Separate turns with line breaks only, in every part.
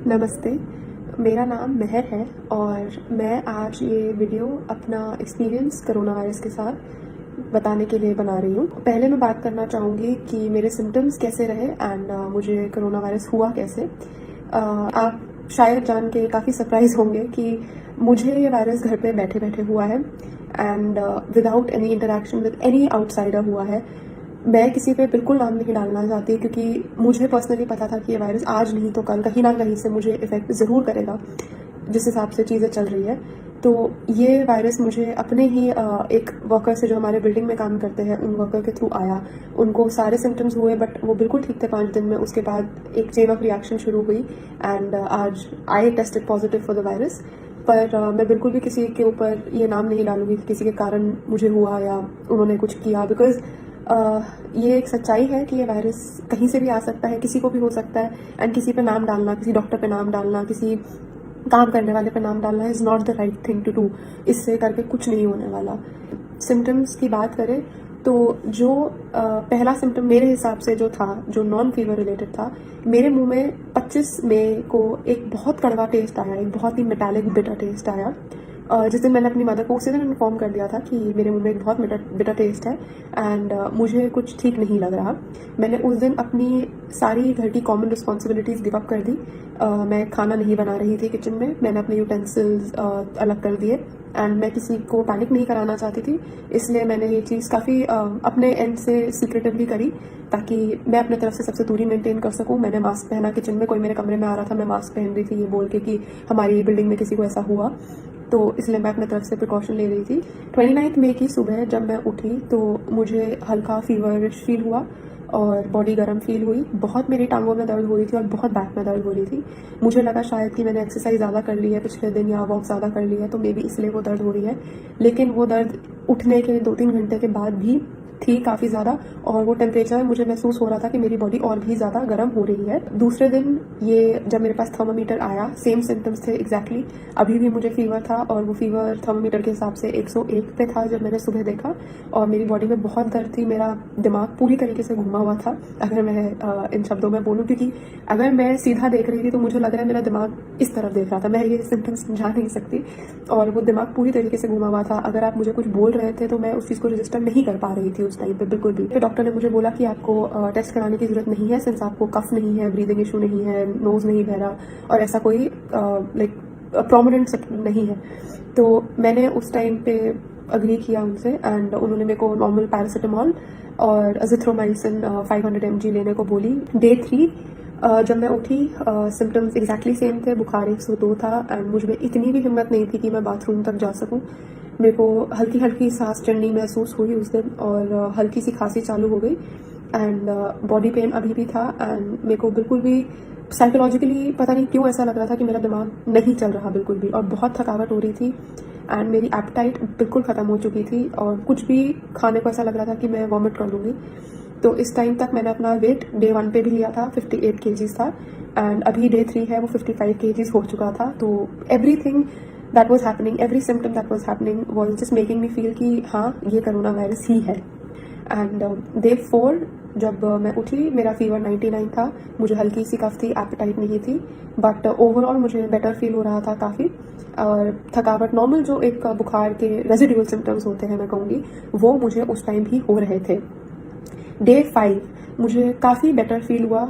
नमस्ते, मेरा नाम महर है और मैं आज ये वीडियो अपना एक्सपीरियंस कोरोना वायरस के साथ बताने के लिए बना रही हूँ। पहले मैं बात करना चाहूँगी कि मेरे सिम्टम्स कैसे रहे एंड मुझे कोरोना वायरस हुआ कैसे। आप शायद जान के काफ़ी सरप्राइज होंगे कि मुझे ये वायरस घर पे बैठे बैठे हुआ है and without any interaction with any outsider हुआ है। मैं किसी पे बिल्कुल नाम नहीं डालना चाहती क्योंकि मुझे पर्सनली पता था कि ये वायरस आज नहीं तो कल कहीं ना कहीं से मुझे इफ़ेक्ट ज़रूर करेगा, जिस हिसाब से चीज़ें चल रही है। तो ये वायरस मुझे अपने ही एक वर्कर से जो हमारे बिल्डिंग में काम करते हैं उन वर्कर के थ्रू आया। उनको सारे सिम्टम्स हुए बट वो बिल्कुल ठीक थे 5 दिन में। उसके बाद एक चेन ऑफ रिएक्शन शुरू हुई एंड आज I tested positive for the virus. पर मैं बिल्कुल भी किसी के ऊपर ये नाम नहीं डालूंगी कि किसी के कारण मुझे हुआ या उन्होंने कुछ किया, बिकॉज ये एक सच्चाई है कि ये वायरस कहीं से भी आ सकता है, किसी को भी हो सकता है। एंड किसी पे नाम डालना, किसी डॉक्टर पे नाम डालना, किसी काम करने वाले पे नाम डालना is not the right thing to do. इससे करके कुछ नहीं होने वाला। सिम्टम्स की बात करें तो जो पहला सिम्टम मेरे हिसाब से जो था, जो नॉन फीवर रिलेटेड था, मेरे मुंह में 25 मई को एक बहुत कड़वा टेस्ट आया, एक बहुत ही मेटालिक बिटर टेस्ट आया। जिस दिन मैंने अपनी मदर को उसी दिन इन्फॉर्म कर दिया था कि मेरे मुंह में एक बहुत बिटर टेस्ट है एंड मुझे कुछ ठीक नहीं लग रहा। मैंने उस दिन अपनी सारी घर की कॉमन रिस्पॉन्सिबिलिटीज़ गिव अप कर दी। मैं खाना नहीं बना रही थी किचन में, मैंने अपने यूटेंसिल्स अलग कर दिए एंड मैं किसी को पैनिक नहीं कराना चाहती थी, इसलिए मैंने ये चीज़ काफ़ी अपने एंड से सीक्रेटिवली करी ताकि मैं अपने तरफ से सबसे दूरी मेंटेन कर सकूं। मैंने मास्क पहना, किचन में कोई मेरे कमरे में आ रहा था मैं मास्क पहन रही थी ये बोल के कि हमारी बिल्डिंग में किसी को ऐसा हुआ, तो इसलिए मैं अपने तरफ से प्रिकॉशन ले रही थी। 29 मई की सुबह जब मैं उठी तो मुझे हल्का फीवरिश फील हुआ और बॉडी गर्म फील हुई। बहुत मेरी टांगों में दर्द हो रही थी और बहुत बैक में दर्द हो रही थी। मुझे लगा शायद कि मैंने एक्सरसाइज ज़्यादा कर ली है पिछले दिन या वॉक ज़्यादा कर ली है, तो मे बी इसलिए वो दर्द हो रही है। लेकिन वो दर्द उठने के 2-3 घंटे के बाद भी थी काफ़ी ज़्यादा, और वो टेम्परेचर मुझे महसूस हो रहा था कि मेरी बॉडी और भी ज़्यादा गर्म हो रही है। दूसरे दिन ये जब मेरे पास थर्मामीटर आया, सेम सिम्टम्स थे एग्जैक्टली। अभी भी मुझे फीवर था और वो फीवर थर्मामीटर के हिसाब से 101 पे था जब मैंने सुबह देखा, और मेरी बॉडी में बहुत दर्द थी। मेरा दिमाग पूरी तरीके से घुमा हुआ था, अगर मैं इन शब्दों में बोलूँ, क्योंकि अगर मैं सीधा देख रही थी तो मुझे लग रहा है मेरा दिमाग इस तरफ देख रहा था। मैं ये सिम्टम्स समझा नहीं सकती, और वो दिमाग पूरी तरीके से घुमा हुआ था। अगर आप मुझे कुछ बोल रहे थे तो मैं उस चीज़ को रजिस्टर नहीं कर पा रही थी उस टाइम पे बिल्कुल भी। फिर डॉक्टर ने मुझे बोला कि आपको टेस्ट कराने की जरूरत नहीं है, सिंस आपको कफ नहीं है, ब्रीदिंग इशू नहीं है, नोज नहीं बह रहा और ऐसा कोई लाइक प्रोमिनेंट नहीं है। तो मैंने उस टाइम पे अग्री किया उनसे एंड उन्होंने मेरे को नॉर्मल पैरासीटामॉल और अजिथ्रोमाइसिन 500 mg लेने को बोली। डे 3 जब मैं उठी सिम्टम्स एग्जैक्टली सेम थे, बुखार 102 था एंड मुझ में इतनी भी हिम्मत नहीं थी कि मैं बाथरूम तक जा सकूं। मेरे को हल्की हल्की सांस चढ़नी महसूस हुई उस दिन और हल्की सी खांसी चालू हो गई एंड बॉडी पेन अभी भी था एंड मेरे को बिल्कुल भी साइकोलॉजिकली पता नहीं क्यों ऐसा लग रहा था कि मेरा दिमाग नहीं चल रहा बिल्कुल भी, और बहुत थकावट हो रही थी एंड मेरी एपेटाइट बिल्कुल ख़त्म हो चुकी थी और कुछ भी खाने को ऐसा लग रहा था कि मैं वॉमिट कर लूँगी। तो इस टाइम तक मैंने अपना वेट डे 1 पे भी लिया था, 58 kgs था एंड अभी डे 3 है वो 55 kgs हो चुका था। तो everything that was happening, every symptom that was happening was just making me feel कि हाँ ये कोरोना वायरस ही है। एंड डे 4 जब मैं उठी मेरा फीवर 99 था, मुझे हल्की सी कफ थी, एपेटाइट नहीं थी, बट ओवरऑल मुझे बेटर फील हो रहा था काफ़ी। और थकावट नॉर्मल जो एक बुखार के रेजिडुअल सिम्टम्स होते हैं मैं कहूँगी, वो मुझे उस टाइम भी हो रहे थे। डे 5 मुझे काफ़ी बेटर फील हुआ।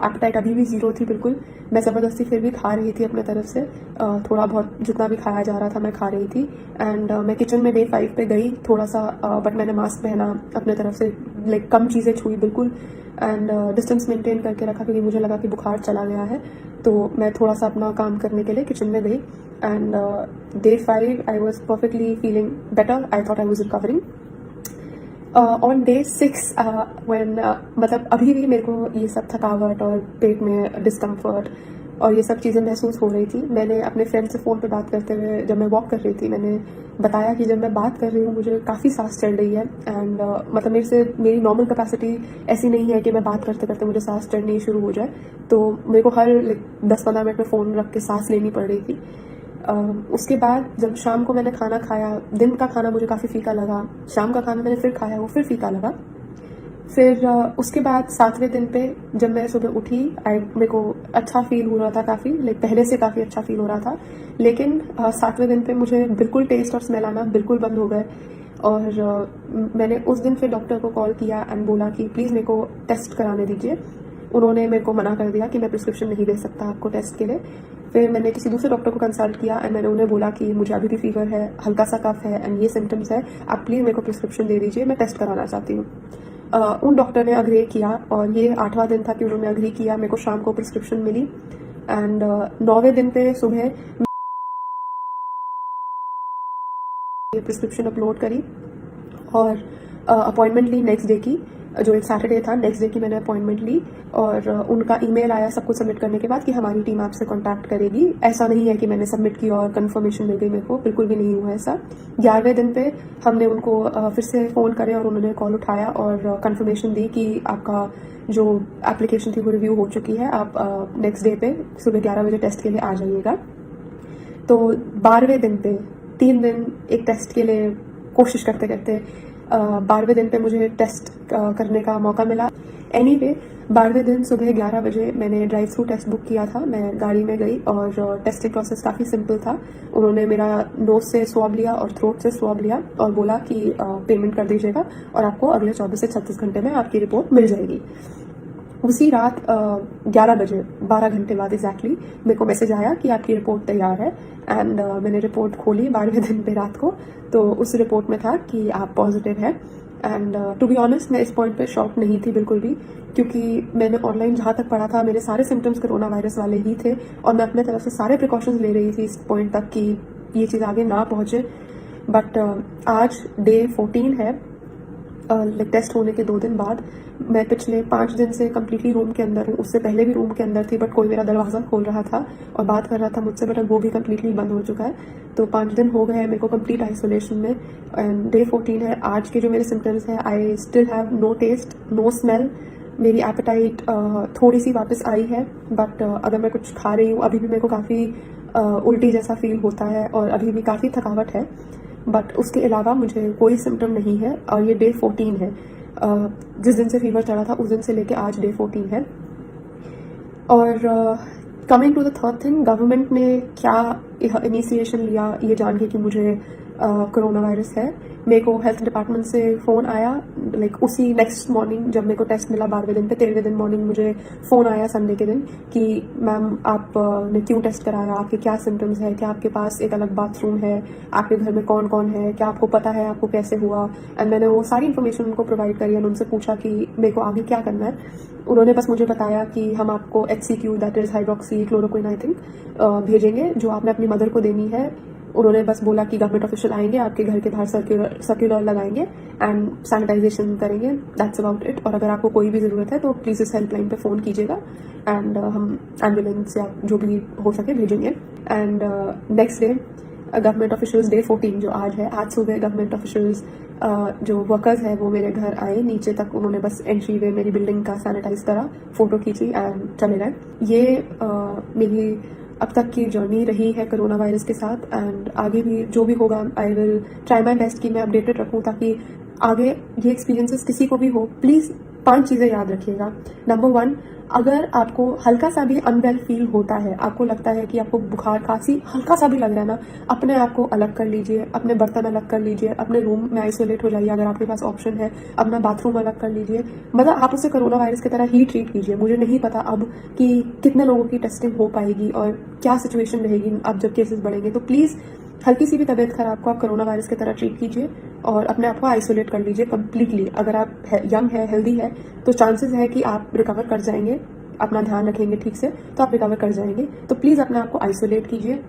एपेटाइट अभी भी 0 थी बिल्कुल, मैं ज़बरदस्ती फिर भी खा रही थी अपने तरफ से, थोड़ा बहुत जितना भी खाया जा रहा था मैं खा रही थी। एंड मैं किचन में डे 5 पे गई थोड़ा सा, बट मैंने मास्क पहना, अपने तरफ से लाइक कम चीज़ें छुई बिल्कुल एंड डिस्टेंस मेंटेन करके रखा क्योंकि मुझे लगा कि बुखार चला गया है। तो मैं थोड़ा सा अपना काम करने के लिए किचन में गई and day 5 I was perfectly feeling better, I thought I was recovering. On day 6 मतलब अभी भी मेरे को ये सब थकावट और पेट में डिस्कम्फर्ट और ये सब चीज़ें महसूस हो रही थी। मैंने अपने फ्रेंड से फ़ोन पे बात करते हुए जब मैं वॉक कर रही थी, मैंने बताया कि जब मैं बात कर रही हूँ मुझे काफ़ी सांस चढ़ रही है एंड मतलब मेरी नॉर्मल कैपेसिटी ऐसी नहीं है कि मैं बात करते करते मुझे सांस चढ़नी शुरू हो जाए। तो मेरे को हर 10-15 मिनट में फ़ोन रख के सांस लेनी पड़ रही थी। उसके बाद जब शाम को मैंने खाना खाया, दिन का खाना मुझे काफ़ी फीका लगा, शाम का खाना मैंने फिर खाया वो फिर फीका लगा। फिर उसके बाद 7वें दिन पे जब मैं सुबह उठी, मेरे को अच्छा फील हो रहा था काफ़ी, लाइक पहले से काफ़ी अच्छा फील हो रहा था। लेकिन 7वें दिन पे मुझे बिल्कुल टेस्ट और स्मेल आना बिल्कुल बंद हो गए। और मैंने उस दिन फिर डॉक्टर को कॉल किया एंड बोला कि प्लीज़ मेरे को टेस्ट कराने दीजिए। उन्होंने मेरे को मना कर दिया कि मैं प्रिस्क्रिप्शन नहीं दे सकता आपको टेस्ट के लिए। फिर मैंने किसी दूसरे डॉक्टर को कंसल्ट किया एंड मैंने उन्हें बोला कि मुझे अभी भी फीवर है, हल्का सा कफ है एंड ये सिम्टम्स है, आप प्लीज़ मेरे को प्रिस्क्रिप्शन दे दीजिए, मैं टेस्ट कराना चाहती हूँ। उन डॉक्टर ने अग्री किया और ये 8वां दिन था कि उन्होंने अग्री किया। मेरे को शाम को प्रिस्क्रिप्शन मिली एंड 9वें दिन पे सुबह ये प्रिस्क्रिप्शन अपलोड करी और अपॉइंटमेंट ली नेक्स्ट डे की, जो एक सैटरडे था। नेक्स्ट डे की मैंने अपॉइंटमेंट ली और उनका ईमेल आया सब कुछ सबमिट करने के बाद कि हमारी टीम आपसे कांटेक्ट करेगी। ऐसा नहीं है कि मैंने सबमिट की और कंफर्मेशन मिल गई मेरे को, बिल्कुल भी नहीं हुआ ऐसा। 11वें दिन पे हमने उनको फिर से फ़ोन करे और उन्होंने कॉल उठाया और कंफर्मेशन दी कि आपका जो एप्लीकेशन थी वो रिव्यू हो चुकी है, आप नेक्स्ट डे पे सुबह 11 बजे टेस्ट के लिए आ जाइएगा। तो 12वें दिन पे 3 दिन एक टेस्ट के लिए कोशिश करते करते 12वें दिन पे मुझे टेस्ट करने का मौका मिला। एनीवे 12वें दिन सुबह 11 बजे मैंने ड्राइव थ्रू टेस्ट बुक किया था। मैं गाड़ी में गई और टेस्टिंग प्रोसेस काफ़ी सिंपल था। उन्होंने मेरा नोज से स्वैब लिया और थ्रोट से स्वैब लिया और बोला कि पेमेंट कर दीजिएगा और आपको अगले 24 से 36 घंटे में आपकी रिपोर्ट मिल जाएगी। उसी रात 11 बजे 12 घंटे बाद एग्जैक्टली मेरे को मैसेज आया कि आपकी रिपोर्ट तैयार है एंड मैंने रिपोर्ट खोली 12वें दिन पे रात को। तो उस रिपोर्ट में था कि आप पॉजिटिव है एंड टू बी ऑनेस्ट मैं इस पॉइंट पे शॉक नहीं थी बिल्कुल भी, क्योंकि मैंने ऑनलाइन जहाँ तक पढ़ा था मेरे सारे सिम्टम्स कोरोना वायरस वाले ही थे और मैं अपने तरफ से सारे प्रिकॉशंस ले रही थी इस पॉइंट तक कि ये चीज़ आगे ना पहुँचे। बट आज डे 14 है, टेस्ट होने के 2 दिन बाद। मैं पिछले 5 दिन से कम्प्लीटली रूम के अंदर हूँ। उससे पहले भी रूम के अंदर थी बट कोई मेरा दरवाज़ा खोल रहा था और बात कर रहा था मुझसे, बट वो भी कम्प्लीटली बंद हो चुका है। तो 5 दिन हो गए हैं मेरे को कम्प्लीट आइसोलेशन में एंड डे 14 है। आज के जो मेरे सिम्टम्स हैं, I still have no taste, no smell. मेरी एपेटाइट थोड़ी सी वापस आई है बट अगर मैं कुछ खा रही हूँ अभी भी मेरे को काफ़ी उल्टी जैसा फील होता है और अभी भी काफ़ी थकावट है, बट उसके अलावा मुझे कोई सिम्टम नहीं है। और ये डे 14 है, जिस दिन से फीवर चढ़ा था उस दिन से लेके आज डे 14 है। और coming to the third thing, government ने क्या इनिशिएशन लिया ये जान के कि मुझे कोरोना वायरस है। मेरे को हेल्थ डिपार्टमेंट से फ़ोन आया लाइक उसी नेक्स्ट मॉर्निंग जब मेरे को टेस्ट मिला 12वें दिन पे। 13वें दिन मॉर्निंग मुझे फ़ोन आया संडे के दिन कि मैम आपने क्यों टेस्ट कराया, आपके क्या सिम्टम्स है, क्या आपके पास एक अलग बाथरूम है, आपके घर में कौन कौन है, क्या आपको पता है आपको कैसे हुआ। एंड मैंने वो सारी इन्फॉर्मेशन उनको प्रोवाइड करी और उनसे पूछा कि मेरे को आगे क्या करना है। उन्होंने बस मुझे बताया कि हम आपको HCQ that is hydroxy chloroquine I think भेजेंगे जो आपने अपनी मदर को देनी है। उन्होंने बस बोला कि गवर्नमेंट ऑफिशियल आएंगे, आपके घर के बाहर सर्कुलर लगाएंगे एंड सैनिटाइजेशन करेंगे, दैट्स अबाउट इट। और अगर आपको कोई भी ज़रूरत है तो प्लीज़ इस हेल्पलाइन पे फ़ोन कीजिएगा एंड हम एम्बुलेंस या जो भी हो सके भेजेंगे। And next day government officials, day 14 जो आज है, आज सुबह गवर्नमेंट ऑफिशियल्स जो वर्कर्स हैं वो मेरे घर आए नीचे तक। उन्होंने बस एंट्री वे मेरी बिल्डिंग का सैनिटाइज करा, फ़ोटो खींची एंड चले गए। ये मेरी अब तक की जर्नी रही है कोरोना वायरस के साथ एंड आगे भी जो भी होगा I will try my best कि मैं अपडेटेड रखूँ ताकि आगे ये एक्सपीरियंसेस किसी को भी हो। प्लीज़ 5 चीज़ें याद रखिएगा। नंबर 1, अगर आपको हल्का सा भी अनवेल फील होता है, आपको लगता है कि आपको बुखार खांसी हल्का सा भी लग रहा है ना, अपने आप को अलग कर लीजिए, अपने बर्तन अलग कर लीजिए, अपने रूम में आइसोलेट हो जाइए अगर आपके पास ऑप्शन है, अपना बाथरूम अलग कर लीजिए। मतलब आप उसे कोरोना वायरस की तरह ही ट्रीट कीजिए। मुझे नहीं पता अब कि कितने लोगों की टेस्टिंग हो पाएगी और क्या सिचुएशन रहेगी अब जब केसेस बढ़ेंगे। तो प्लीज़ हल्की सी भी तबीयत खराब को आप कोरोना वायरस की तरह ट्रीट कीजिए और अपने आप को आइसोलेट कर लीजिए कम्प्लीटली। अगर आप यंग है, हेल्दी है तो चांसेस है कि आप रिकवर कर जाएंगे, अपना ध्यान रखेंगे ठीक से तो आप रिकवर कर जाएंगे। तो प्लीज़ अपने आप को आइसोलेट कीजिए।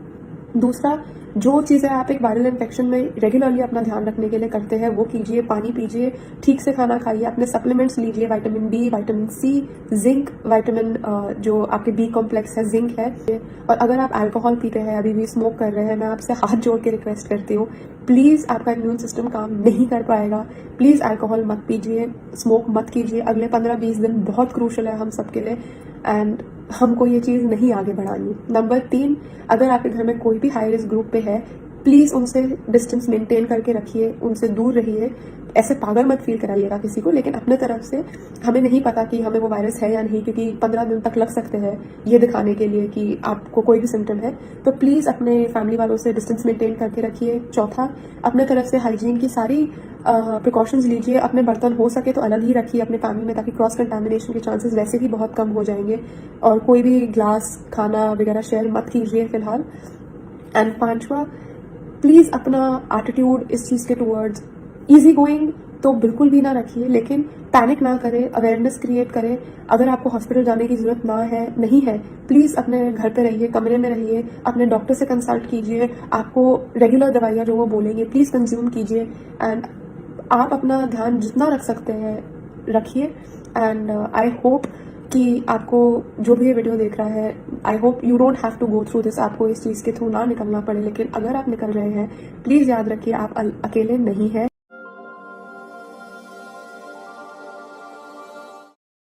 दूसरा, जो चीज़ें आप एक वायरल इन्फेक्शन में रेगुलरली अपना ध्यान रखने के लिए करते हैं वो कीजिए। पानी पीजिए, ठीक से खाना खाइए, अपने सप्लीमेंट्स लीजिए, vitamin B, vitamin C, zinc, vitamin जो आपके B कॉम्प्लेक्स है, जिंक है। और अगर आप अल्कोहल पीते हैं, अभी भी स्मोक कर रहे हैं, मैं आपसे हाथ जोड़ के रिक्वेस्ट करती हूँ, प्लीज़ आपका इम्यून सिस्टम काम नहीं कर पाएगा। प्लीज़ अल्कोहल मत पीजिए, स्मोक मत कीजिए। अगले 15-20 दिन बहुत क्रूशल है हम सबके लिए एंड हमको ये चीज़ नहीं आगे बढ़ानी। नंबर 3, अगर आपके घर में कोई भी हाई रिस्क ग्रुप पे है, प्लीज़ उनसे डिस्टेंस मेंटेन करके रखिए, उनसे दूर रहिए। ऐसे पागल मत फील कराइएगा किसी को, लेकिन अपने तरफ से हमें नहीं पता कि हमें वो वायरस है या नहीं, क्योंकि 15 दिन तक लग सकते हैं ये दिखाने के लिए कि आपको कोई भी सिम्टम है। तो प्लीज़ अपने फैमिली वालों से डिस्टेंस मेंटेन करके रखिए। चौथा, अपने तरफ से हाइजीन की सारी प्रिकॉशंस लीजिए। अपने बर्तन हो सके तो अलग ही रखिए अपने फैमिली में, ताकि क्रॉस कंटामिनेशन के चांसेस वैसे ही बहुत कम हो जाएंगे। और कोई भी ग्लास, खाना वगैरह शेयर मत कीजिए फिलहाल। एंड पांचवा, प्लीज़ अपना एटीट्यूड इस चीज़ के टूवर्ड्स ईजी गोइंग तो बिल्कुल भी ना रखिए, लेकिन पैनिक ना करें, अवेयरनेस क्रिएट करें। अगर आपको हॉस्पिटल जाने की ज़रूरत नहीं है, प्लीज़ अपने घर पे रहिए, कमरे में रहिए, अपने डॉक्टर से कंसल्ट कीजिए। आपको रेगुलर दवाइयाँ जो वो बोलेंगे प्लीज़ कंज्यूम कीजिए। एंड आप अपना ध्यान जितना रख सकते हैं रखिए। एंड आई होप कि आपको जो भी ये वीडियो देख रहा है, I hope you don't have to go through this, आपको इस चीज़ के थ्रू ना निकलना पड़े। लेकिन अगर आप निकल रहे हैं, प्लीज़ याद रखिए आप अकेले नहीं हैं।